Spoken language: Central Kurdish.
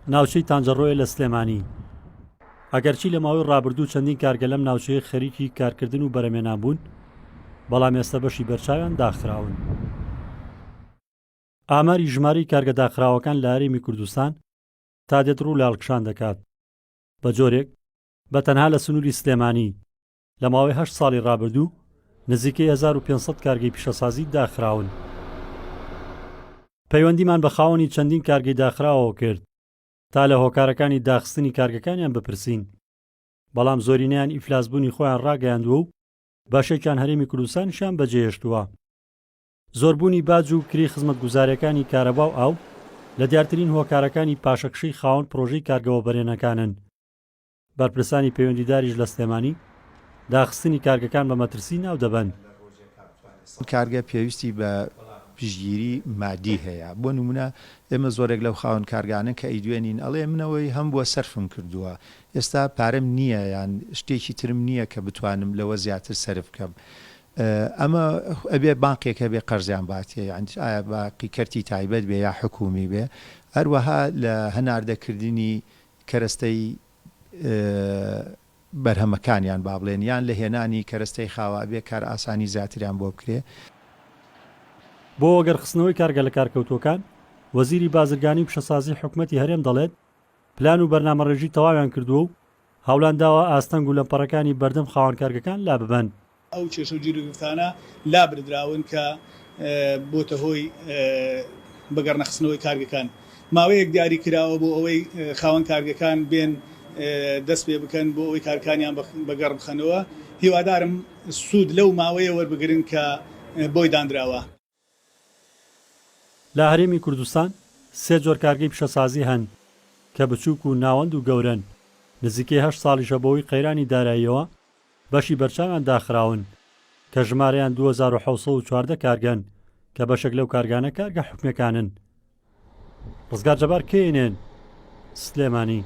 ناوچەی تانجەڕۆیە لە سلێمانی. ئەگەرچی لە ماوەی ڕابردوو چەندین کارگە لەم ناوچەیە خەریکی کارکردن و بەرهەمهێنان بوون، بەڵام ئێستا بەشی بەرچاویان داخراون. ئاماری ژمارەی کارگە داخراوەکان لە هەرێمی کوردستان تا دێت ڕوو لە هەڵکشان دەکات. بە جۆرێک بە تەنها لە سنووری سلێمانی لە ماوەی 8 ساڵی ڕابردوو نزیکەی 1500 کارگەی پیشەسازی داخراون. پەیوەندیمان بە خاوەنی چەندین کارگەی داخراوەوە کرد تا لە هۆکارەکانی داخستنی کارگەکانیان بپرسین، بەڵام زۆرینەیان ئیفلاسبوونی خۆیان ڕاگەیاندووە و باشێکیان هەرێمی کوردستانیشان بەجێهێشتووە. زۆربوونی باج و کری خزمەتگوزاریەکانی کارەبا و ئاو لە دیارترین هۆکارەکانی پاشەکشەی خاوەن پرۆژەی کارگەوە بەرێنەکانن. بەرپرسانی پەیوەندیداریش لە سلێمانی داخستنی کارگەکان بە مەترسی ناو دەبەن. کارگە پێویستی بە پشتگیری مادی هەیە. بۆ نمونە ئێمە زۆرێک لەو خاوەن کارگانە کە ئیدوێنین ئەڵێ منەوەی هەم بووە سەرفم کردووە، ئێستا پارەم نییە یان شتێکی ترم نییە کە بتوانم لەوە زیاتر سەرف بکەم. ئەمە ئەبێ بانقێکە بێ قەرزیان باتێ، یان ئایا باقی کەرتی تایبەت بێ یا حکومی بێ. هەروەها لە هەناردەکردنی کەرەستەی بەرهەمەکانیان با بڵێن یان لە هێنانی کەرەستەی خاوا بێ کار ئاسانی زیاتریان بۆ بکرێ. بۆ وەگەرخستنەوەی کارگە لە کارکەوتوەکان، وەزیری بازرگانی و پیشەسازی حکوومەتی هەرێم دەڵێت پلان و بەرنامەڕێژی تەواویان کردووە و هەوڵان داوە ئاستەنگ و لەمپەڕەکانی بەردەم خاوەن کارگەکان لا ببەن. ئەو چێشە و گیرگفتانە لا بردراون کە بۆتە هۆی بەگەڕنەخستنەوەی کارگەکان. ماوەیەک دیاری کراوە بۆ ئەوەی خاوەن کارگەکان بێن دەست پێ بکەن بۆ ئەوەی کارکانیان بەگەڕ بخەنەوە. هیوادارم سوود لەو ماوەیە وەربگرن کە بۆی دانراوە. لە هەرێمی کوردستان 3 جۆر کارگەی پیشەسازی هەن کە بچووک و ناوەند و گەورن. نزیکەی 8 ساڵیشە بەوەی قەیرانی داراییەوە بەشی بەرچاویان داخراون کە ژمارەیان 2714 کارگەن کە بەشێک لەو کارگانە کارگە حکومەکانن. ڕزگار جەبار کێنێن، سلێمانی.